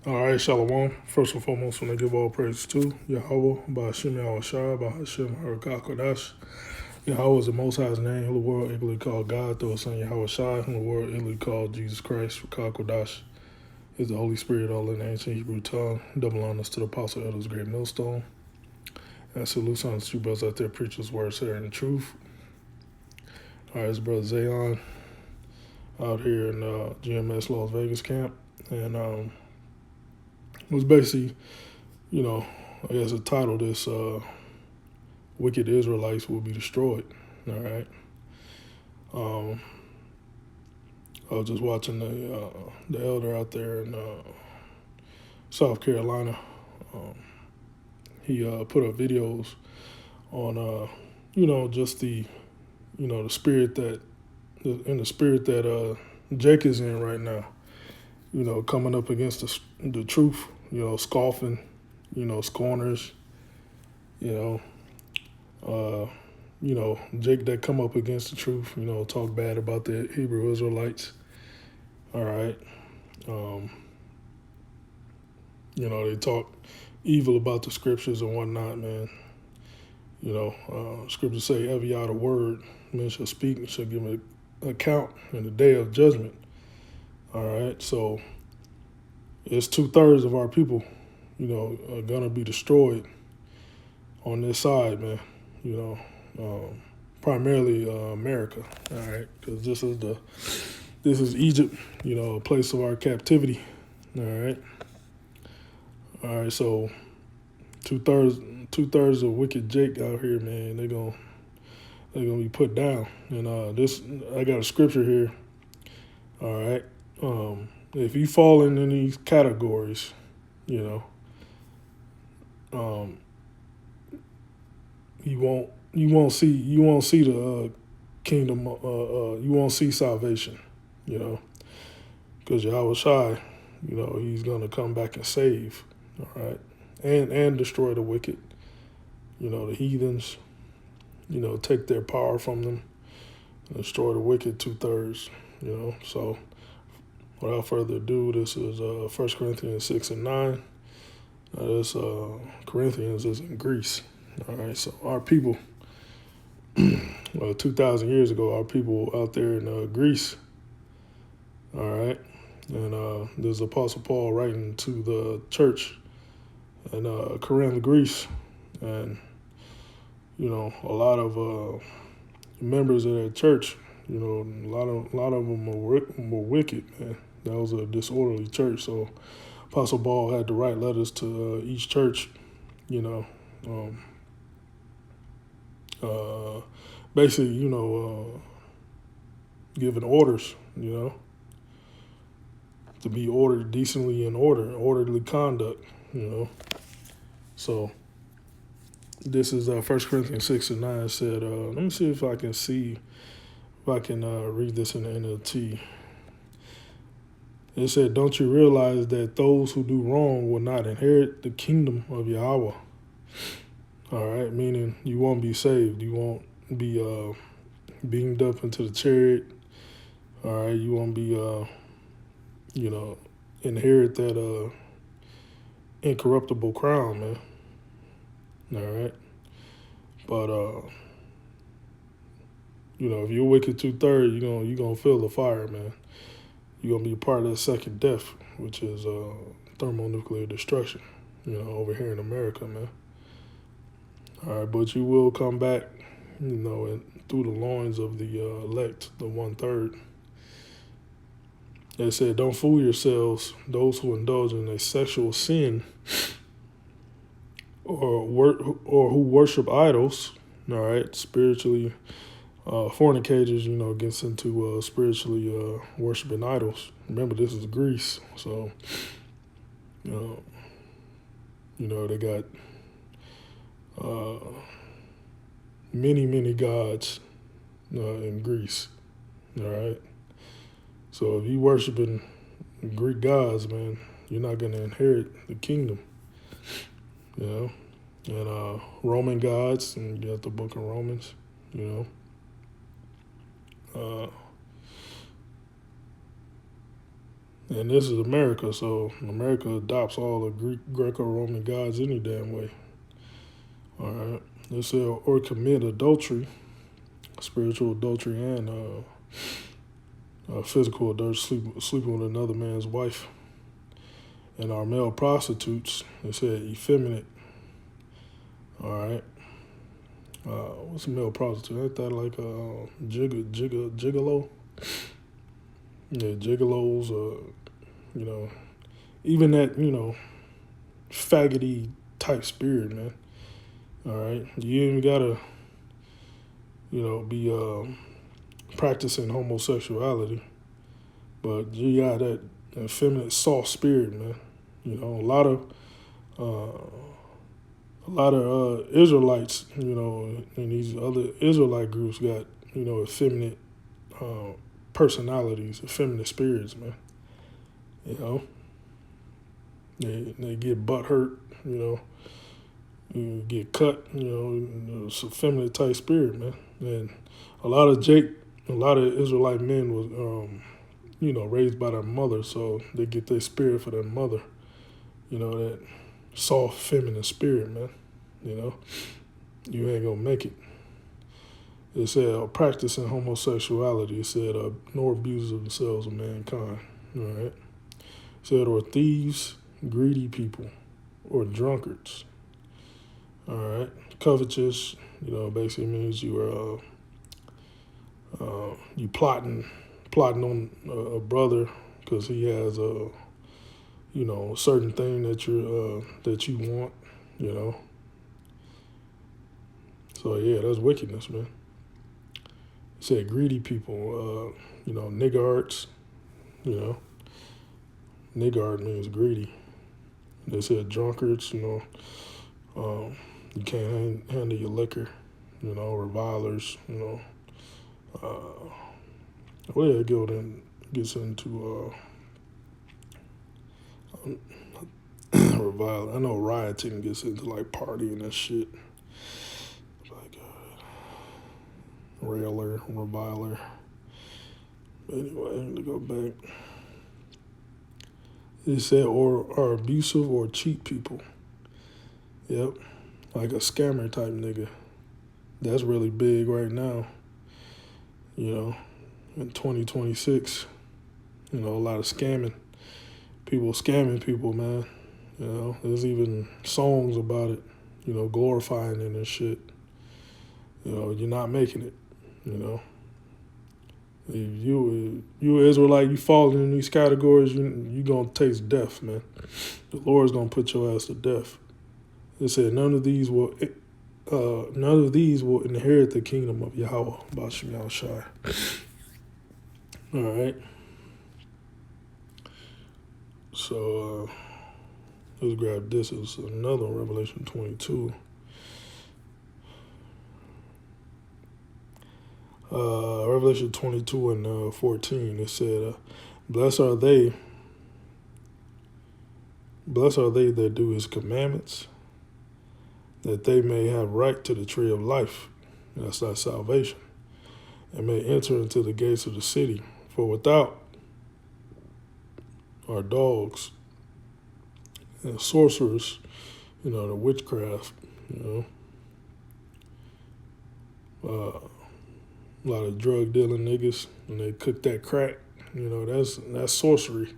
All right, Shalom. First and foremost, when I give all praise to Yahweh, Ba'ashem Yahushua, Ba'ashem Harakakodash. Yahweh is the Most High's name, who the world ably called God, through his son Yahushua, whom the world ably called Jesus Christ, Rakakodash is the Holy Spirit, all in the ancient Hebrew tongue. Double honors to the Apostle Elders, Great Millstone. And salutes on the two brothers out there, preachers, word, sharing the truth. All right, it's Brother Zayon out here in GMS Las Vegas camp. And it was basically, I guess the title of this Wicked Israelites Will Be Destroyed. All right. Um, I was just watching the elder out there in South Carolina. He put up videos on, just the spirit the spirit that Jake is in right now. Coming up against the truth. Scoffing. Scorners. You know, Jake that come up against the truth, talk bad about the Hebrew Israelites. All right. They talk evil about the scriptures and whatnot, man. Scriptures say every other word men shall speak and shall give an account in the day of judgment. All right. So it's 2/3 of our people, are gonna be destroyed on this side, man. Primarily America. All right, because this is Egypt, a place of our captivity. All right. All right. So two thirds of wicked Jake out here, man. They're gonna be put down. And this, I got a scripture here. All right. If you fall in these categories, you know, um, you won't see the kingdom. You won't see salvation. Because Yahweh Shai, he's gonna come back and save. All right, and destroy the wicked. The heathens. Take their power from them, and destroy the wicked 2/3. So without further ado, this is 1 Corinthians 6 and 9. This Corinthians is in Greece. All right, so our people, 2,000 years ago, our people out there in Greece. All right, and there's Apostle Paul writing to the church in Corinth, Greece, and a lot of members of that church, a lot of them were wicked, man. That was a disorderly church, so Apostle Paul had to write letters to each church, you know, um, uh, basically, giving orders, to be ordered decently in orderly conduct, So this is 1 Corinthians 6 and 9. It said, let me see if I can read this in the NLT. It said, don't you realize that those who do wrong will not inherit the kingdom of Yahweh? All right, meaning you won't be saved. You won't be beamed up into the chariot. All right, you won't be, inherit that incorruptible crown, man. All right, but if you're wicked 2/3, you're gonna feel the fire, man. You're gonna be a part of the second death, which is thermonuclear destruction. Over here in America, man. All right, but you will come back, and through the loins of the elect, the 1/3. They said, don't fool yourselves, those who indulge in a sexual sin or who worship idols, all right, spiritually, fornicators, gets into spiritually worshiping idols. Remember, this is Greece, so, they got many, many gods in Greece, all right? So if you worshiping Greek gods, man, you're not going to inherit the kingdom, And Roman gods, and you got the book of Romans, And this is America, so America adopts all the Greco-Roman gods any damn way. All right. They say, or commit adultery, spiritual adultery, and physical adultery, sleeping with another man's wife. And our male prostitutes, they said effeminate. All right. What's a male prostitute? Ain't that like a gigolo? Yeah, gigolos, even that, faggoty type spirit, man. All right. You even gotta, be practicing homosexuality, but you got that effeminate, soft spirit, man. A lot of Israelites, and these other Israelite groups got, effeminate personalities, effeminate spirits, man. They get butt hurt, you get cut, it's a feminine type spirit, man. And a lot of Israelite men was, raised by their mother, so they get their spirit for their mother, that soft feminine spirit, man. You ain't gonna make it. It said practicing homosexuality. It said nor abusers of themselves or mankind. All right. It said or thieves, greedy people, or drunkards. All right. Covetous, basically means you are you plotting on a brother because he has a certain thing that you want. So yeah, that's wickedness, man. It said greedy people, niggards, niggard means greedy. They said drunkards, you can't handle your liquor, revilers, well, yeah, go then gets into reviler. I know rioting gets into like partying and shit. Like railer, reviler. Anyway, to go back. It said or are abusive or cheat people. Yep. Like a scammer type nigga. That's really big right now. In 2026. A lot of scamming. People scamming people, man. There's even songs about it, glorifying it and shit. You're not making it, If you Israelite, you fall in these categories, you gonna taste death, man. The Lord's gonna put your ass to death. It said none of these will inherit the kingdom of Yahweh, Bashim Yahushai. All right. So let's grab this. It's another Revelation 22. Revelation 22 and 14. It said, "Blessed are they that do His commandments, that they may have right to the tree of life." That's not salvation. And may enter into the gates of the city. For without are dogs and sorcerers, the witchcraft, a lot of drug dealing niggas, and they cook that crack. That's sorcery.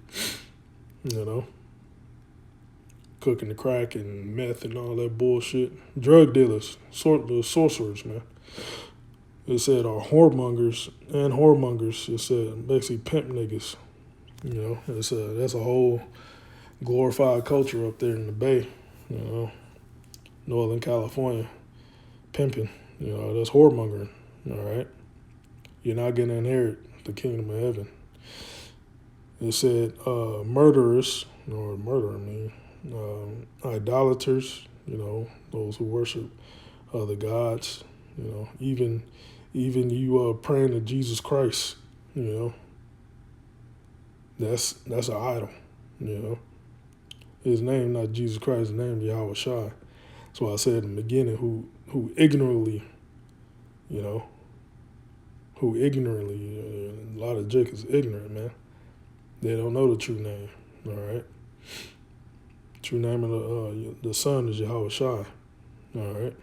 Cooking the crack and meth and all that bullshit. Drug dealers, the sorcerers, man. It said are whoremongers and whoremongers. It said basically pimp niggas. That's a whole glorified culture up there in the Bay. Northern California, pimping. That's whoremongering. All right. You're not going to inherit the kingdom of heaven. It said murderers, or murder, idolaters, those who worship other gods, even you praying to Jesus Christ, that's an idol, His name, not Jesus Christ, his name Yahweh Shai. That's why I said in the beginning, who ignorantly, a lot of Jake is ignorant, man. They don't know the true name. All right. True name of the Son is Yahweh Shai. All right.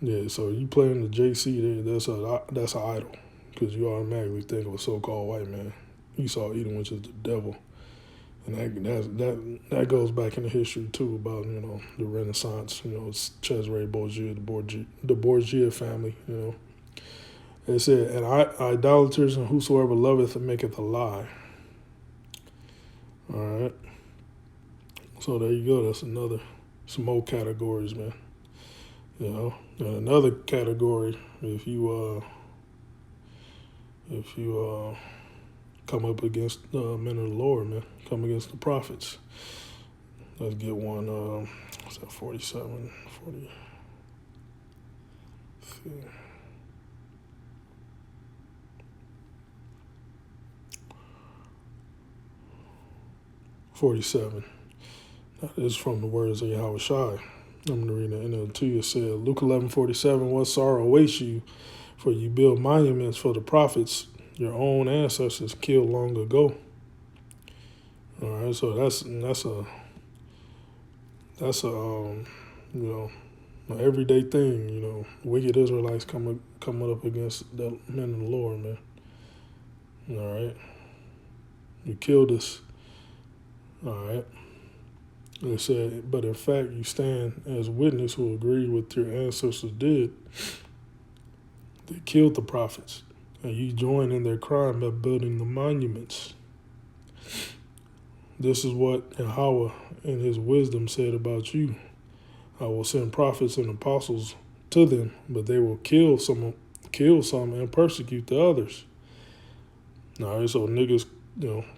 Yeah. So you playing the JC, that's an idol, because you automatically think of a so-called white man. Esau Edom, which is the devil, and that goes back into history too, about the Renaissance. It's Cesare Borgia, the Borgia family. It said, and idolaters and whosoever loveth maketh a lie. All right. So there you go. That's some more categories, man. And another category, if you come up against men of the Lord, man, come against the prophets. Let's get one. What's that? 47, 40. 47. That is from the words of Yahweh Shai. I'm going to read the NLT. It said, Luke 11:47, what sorrow awaits you, for you build monuments for the prophets your own ancestors killed long ago. All right, so that's an everyday thing. Wicked Israelites coming up against the men of the Lord, man. All right, you killed us. All right. It said, but in fact you stand as witness who agree with your ancestors did. They killed the prophets, and you join in their crime by building the monuments. This is what Yahweh in his wisdom said about you. I will send prophets and apostles to them, but they will kill some and persecute the others. All right, so niggas,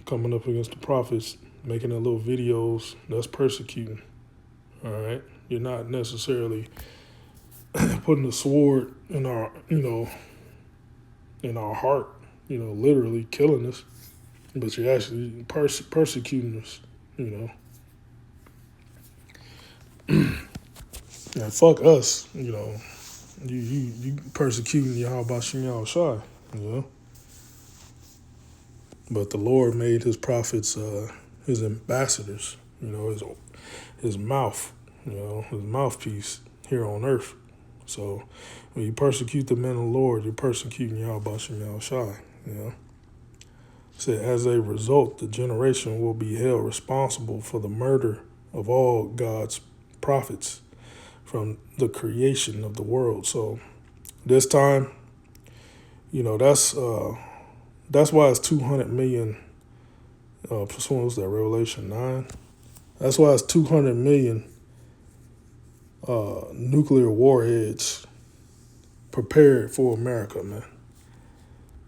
coming up against the prophets, making their little videos, that's persecuting. All right, you're not necessarily putting a sword in our heart, literally killing us, but you're actually persecuting us. And fuck us, you persecuting Yahweh Bashim Yahweh Shai, But the Lord made his prophets his ambassadors, his mouth, his mouthpiece here on earth. So when you persecute the men of the Lord, you're persecuting Yahweh Bashim Yahweh Shai, So as a result, the generation will be held responsible for the murder of all God's prophets from the creation of the world. So this time, that's why it's 200 million. What was that, Revelation 9? That's why it's 200 million nuclear warheads prepared for America, man.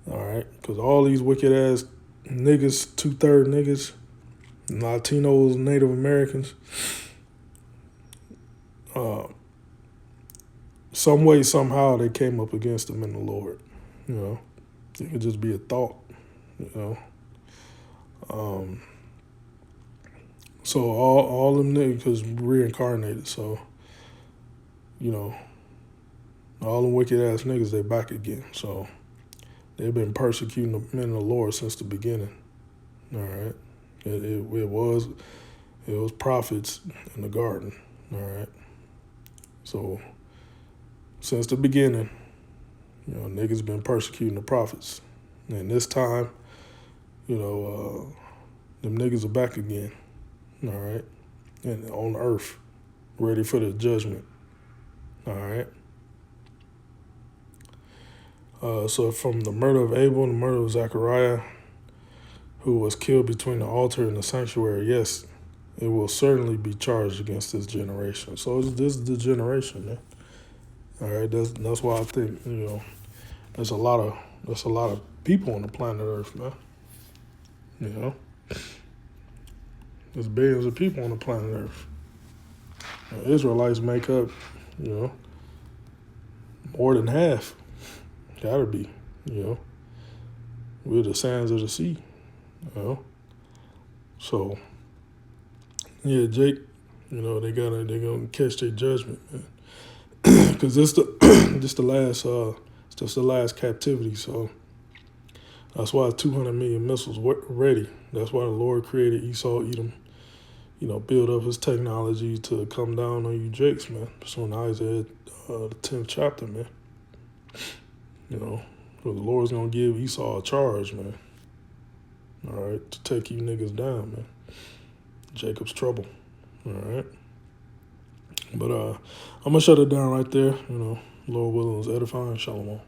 All right, because all these wicked ass niggas, 2/3 niggas, Latinos, Native Americans, some way, somehow they came up against them in the Lord. It could just be a thought, So all them niggas reincarnated. So, all them wicked ass niggas, they back again. So they've been persecuting the men of the Lord since the beginning. All right, it was prophets in the garden. All right, so since the beginning, niggas been persecuting the prophets, and this time, them niggas are back again. All right, and on earth, ready for the judgment. All right. So from the murder of Abel and the murder of Zechariah, who was killed between the altar and the sanctuary, yes, it will certainly be charged against this generation. So this is the generation, man. All right, that's why I think there's a lot of people on the planet Earth, man. There's billions of people on the planet Earth. Israelites make up, more than half. Gotta be, We're the sands of the sea, So, yeah, Jake, they're gonna catch their judgment, man. Because this the last captivity. So That's why 200 million missiles were ready. That's why the Lord created Esau, Edom, build up his technology to come down on you jakes, man. So in Isaiah, the 10th chapter, man. The Lord's going to give Esau a charge, man. All right, to take you niggas down, man. Jacob's trouble. All right. But I'm going to shut it down right there. Lord willing, is edifying. Shalom.